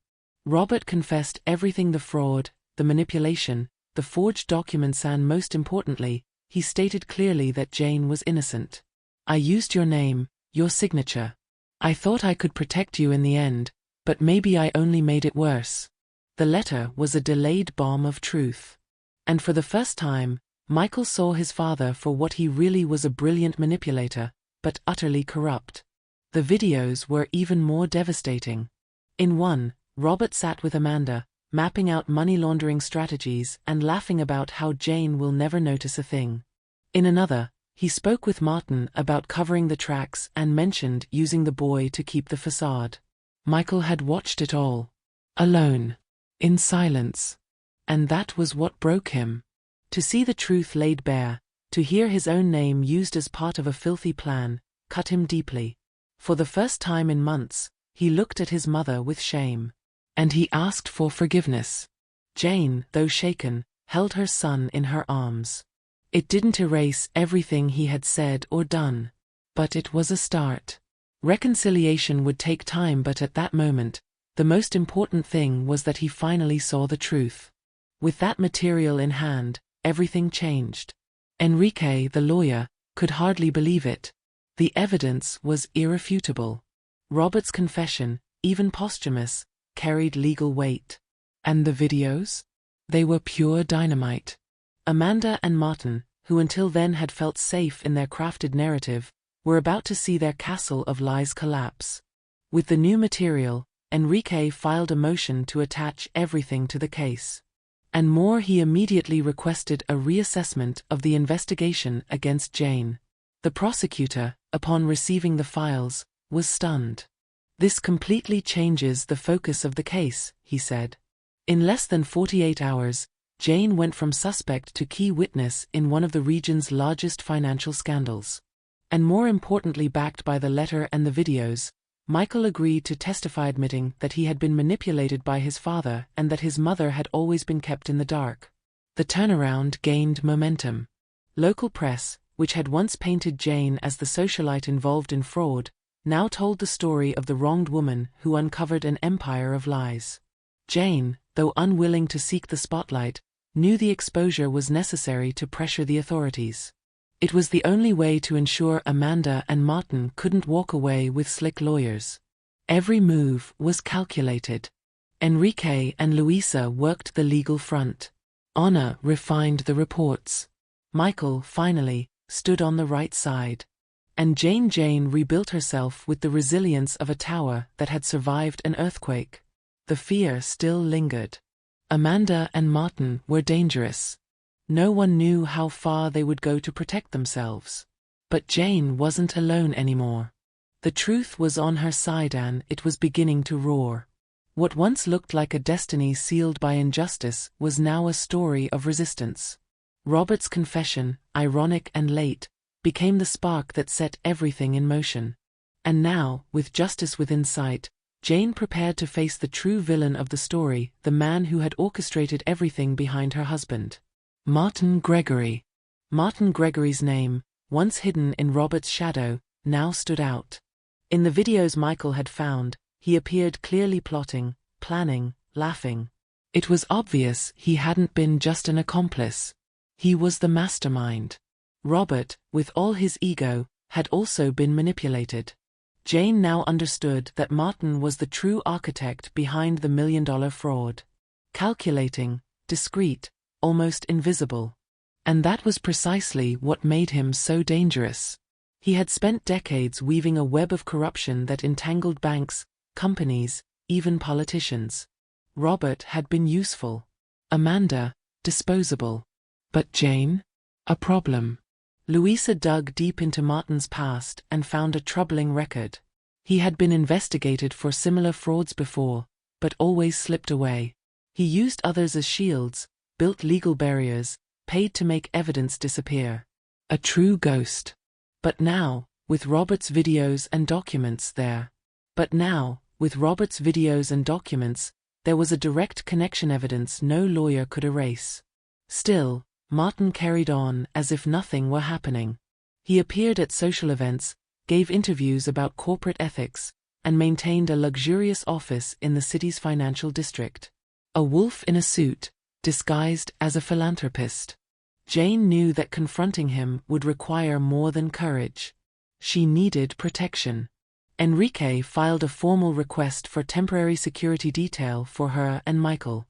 Robert confessed everything: the fraud, the manipulation, the forged documents, and most importantly, he stated clearly that Jane was innocent. "I used your name, your signature. I thought I could protect you in the end, but maybe I only made it worse." The letter was a delayed bomb of truth. And for the first time, Michael saw his father for what he really was: a brilliant manipulator, but utterly corrupt. The videos were even more devastating. In one, Robert sat with Amanda, mapping out money laundering strategies and laughing about how Jane will never notice a thing. In another, he spoke with Martin about covering the tracks and mentioned using the boy to keep the facade. Michael had watched it all. Alone. In silence. And that was what broke him. To see the truth laid bare, to hear his own name used as part of a filthy plan, cut him deeply. For the first time in months, he looked at his mother with shame. And he asked for forgiveness. Jane, though shaken, held her son in her arms. It didn't erase everything he had said or done. But it was a start. Reconciliation would take time, but at that moment, the most important thing was that he finally saw the truth. With that material in hand, everything changed. Enrique, the lawyer, could hardly believe it. The evidence was irrefutable. Robert's confession, even posthumous, carried legal weight. And the videos? They were pure dynamite. Amanda and Martin, who until then had felt safe in their crafted narrative, were about to see their castle of lies collapse. With the new material, Enrique filed a motion to attach everything to the case. And more, he immediately requested a reassessment of the investigation against Jane. The prosecutor, upon receiving the files, was stunned. "This completely changes the focus of the case," he said. In less than 48 hours, Jane went from suspect to key witness in one of the region's largest financial scandals. And more importantly, backed by the letter and the videos, Michael agreed to testify, admitting that he had been manipulated by his father and that his mother had always been kept in the dark. The turnaround gained momentum. Local press, which had once painted Jane as the socialite involved in fraud, now told the story of the wronged woman who uncovered an empire of lies. Jane, though unwilling to seek the spotlight, knew the exposure was necessary to pressure the authorities. It was the only way to ensure Amanda and Martin couldn't walk away with slick lawyers. Every move was calculated. Enrique and Luisa worked the legal front. Anna refined the reports. Michael, finally, stood on the right side. And Jane rebuilt herself with the resilience of a tower that had survived an earthquake. The fear still lingered. Amanda and Martin were dangerous. No one knew how far they would go to protect themselves. But Jane wasn't alone anymore. The truth was on her side and it was beginning to roar. What once looked like a destiny sealed by injustice was now a story of resistance. Robert's confession, ironic and late, became the spark that set everything in motion. And now, with justice within sight, Jane prepared to face the true villain of the story, the man who had orchestrated everything behind her husband. Martin Gregory. Martin Gregory's name, once hidden in Robert's shadow, now stood out. In the videos Michael had found, he appeared clearly plotting, planning, laughing. It was obvious he hadn't been just an accomplice. He was the mastermind. Robert, with all his ego, had also been manipulated. Jane now understood that Martin was the true architect behind the million-dollar fraud. Calculating, discreet, almost invisible. And that was precisely what made him so dangerous. He had spent decades weaving a web of corruption that entangled banks, companies, even politicians. Robert had been useful. Amanda, disposable. But Jane? A problem. Luisa dug deep into Martin's past and found a troubling record. He had been investigated for similar frauds before, but always slipped away. He used others as shields, built legal barriers, paid to make evidence disappear. A true ghost. But now, with Robert's videos and documents, there was a direct connection, evidence no lawyer could erase. Still, Martin carried on as if nothing were happening. He appeared at social events, gave interviews about corporate ethics, and maintained a luxurious office in the city's financial district. A wolf in a suit, disguised as a philanthropist. Jane knew that confronting him would require more than courage. She needed protection. Enrique filed a formal request for temporary security detail for her and Michael.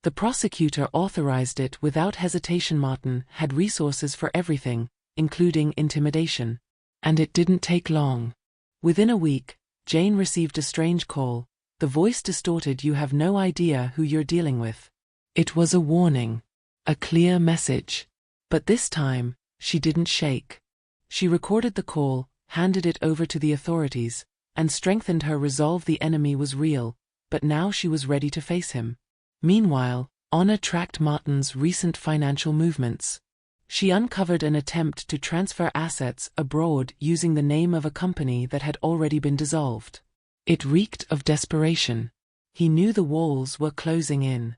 The prosecutor authorized it without hesitation. Martin had resources for everything, including intimidation. And it didn't take long. Within a week, Jane received a strange call, The voice distorted, "You have no idea who you're dealing with." It was a warning. A clear message. But this time, she didn't shake. She recorded the call, handed it over to the authorities, and strengthened her resolve. The enemy was real, but now she was ready to face him. Meanwhile, Anna tracked Martin's recent financial movements. She uncovered an attempt to transfer assets abroad using the name of a company that had already been dissolved. It reeked of desperation. He knew the walls were closing in.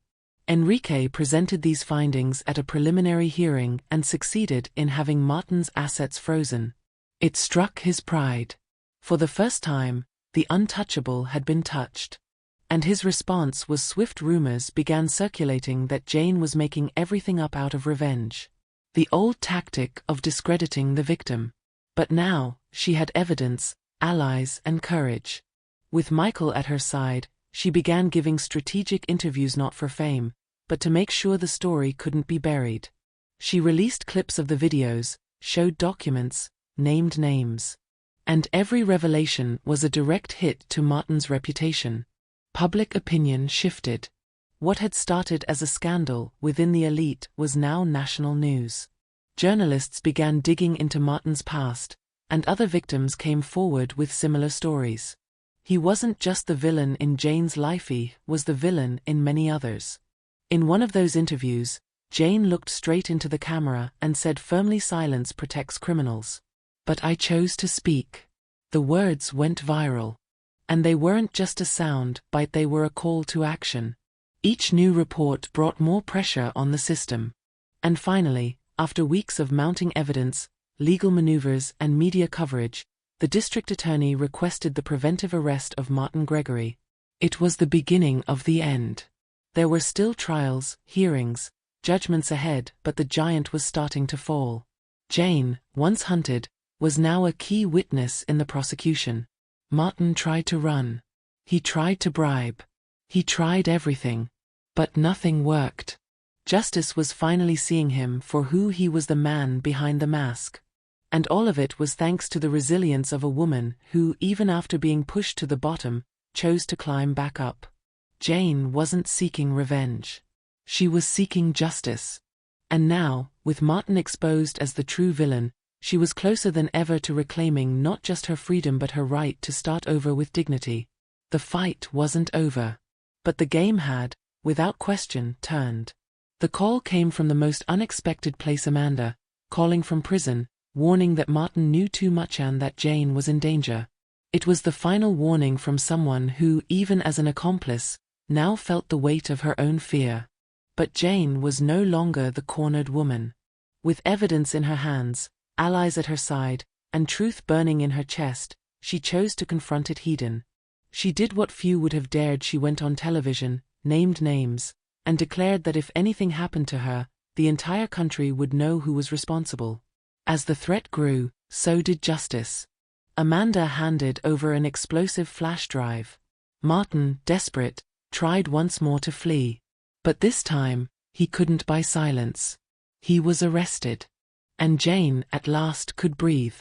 Enrique presented these findings at a preliminary hearing and succeeded in having Martin's assets frozen. It struck his pride. For the first time, the untouchable had been touched. And his response was swift. Rumors began circulating that Jane was making everything up out of revenge. The old tactic of discrediting the victim. But now, she had evidence, allies, and courage. With Michael at her side, she began giving strategic interviews, not for fame, but to make sure the story couldn't be buried. She released clips of the videos, showed documents, named names. And every revelation was a direct hit to Martin's reputation. Public opinion shifted. What had started as a scandal within the elite was now national news. Journalists began digging into Martin's past, and other victims came forward with similar stories. He wasn't just the villain in Jane's life, he was the villain in many others. In one of those interviews, Jane looked straight into the camera and said firmly, "Silence protects criminals." But I chose to speak. The words went viral. And they weren't just a sound bite, they were a call to action. Each new report brought more pressure on the system. And finally, after weeks of mounting evidence, legal maneuvers, and media coverage, the district attorney requested the preventive arrest of Martin Gregory. It was the beginning of the end. There were still trials, hearings, judgments ahead, but the giant was starting to fall. Jane, once hunted, was now a key witness in the prosecution. Martin tried to run. He tried to bribe. He tried everything. But nothing worked. Justice was finally seeing him for who he was, the man behind the mask. And all of it was thanks to the resilience of a woman who, even after being pushed to the bottom, chose to climb back up. Jane wasn't seeking revenge. She was seeking justice. And now, with Martin exposed as the true villain, she was closer than ever to reclaiming not just her freedom but her right to start over with dignity. The fight wasn't over. But the game had, without question, turned. The call came from the most unexpected place. Amanda, calling from prison, warning that Martin knew too much and that Jane was in danger. It was the final warning from someone who, even as an accomplice, now felt the weight of her own fear. But Jane was no longer the cornered woman. With evidence in her hands, allies at her side, and truth burning in her chest, she chose to confront it head-on. She did what few would have dared. She went on television, named names, and declared that if anything happened to her, the entire country would know who was responsible. As the threat grew, so did justice. Amanda handed over an explosive flash drive. Martin, desperate, tried once more to flee. But this time, he couldn't buy silence. He was arrested. And Jane, at last, could breathe.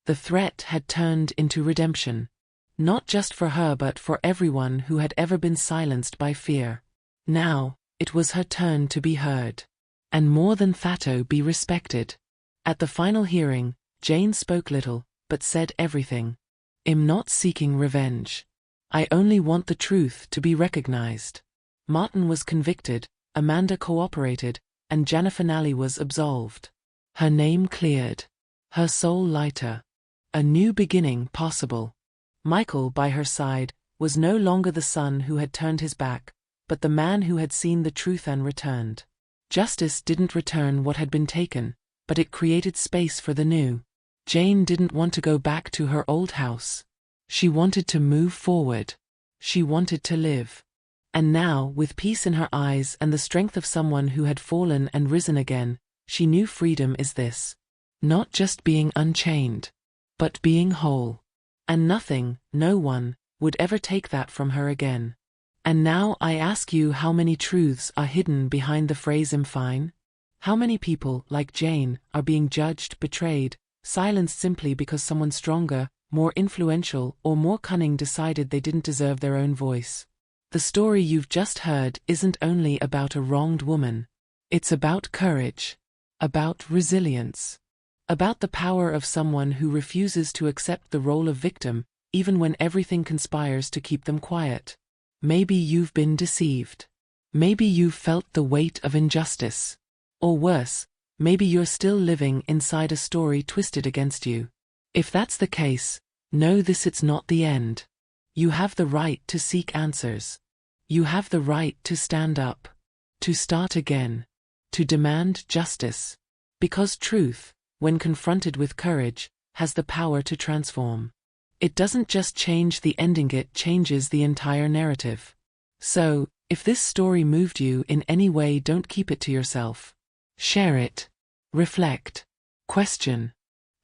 The threat had turned into redemption. Not just for her but for everyone who had ever been silenced by fear. Now, it was her turn to be heard. And more than that, be respected. At the final hearing, Jane spoke little, but said everything. "I'm not seeking revenge. I only want the truth to be recognized." Martin was convicted, Amanda cooperated, and Jana Finale was absolved. Her name cleared. Her soul lighter. A new beginning possible. Michael, by her side, was no longer the son who had turned his back, but the man who had seen the truth and returned. Justice didn't return what had been taken, but it created space for the new. Jane didn't want to go back to her old house. She wanted to move forward. She wanted to live. And now, with peace in her eyes and the strength of someone who had fallen and risen again, she knew freedom is this. Not just being unchained, but being whole. And nothing, no one, would ever take that from her again. And now I ask you, how many truths are hidden behind the phrase "I'm fine"? How many people, like Jane, are being judged, betrayed, silenced simply because someone stronger, more influential, or more cunning decided they didn't deserve their own voice. The story you've just heard isn't only about a wronged woman. It's about courage, about resilience, about the power of someone who refuses to accept the role of victim, even when everything conspires to keep them quiet. Maybe you've been deceived. Maybe you've felt the weight of injustice. Or worse, maybe you're still living inside a story twisted against you. If that's the case, know this: it's not the end. You have the right to seek answers. You have the right to stand up, to start again, to demand justice. Because truth, when confronted with courage, has the power to transform. It doesn't just change the ending, it changes the entire narrative. So, if this story moved you in any way, don't keep it to yourself. Share it. Reflect. Question.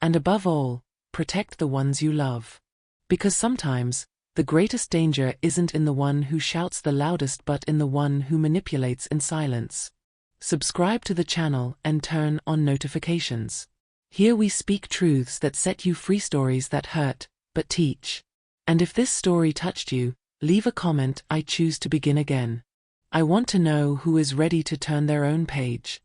And above all, protect the ones you love. Because sometimes, the greatest danger isn't in the one who shouts the loudest but in the one who manipulates in silence. Subscribe to the channel and turn on notifications. Here we speak truths that set you free, stories that hurt, but teach. And if this story touched you, leave a comment. I choose to begin again. I want to know who is ready to turn their own page.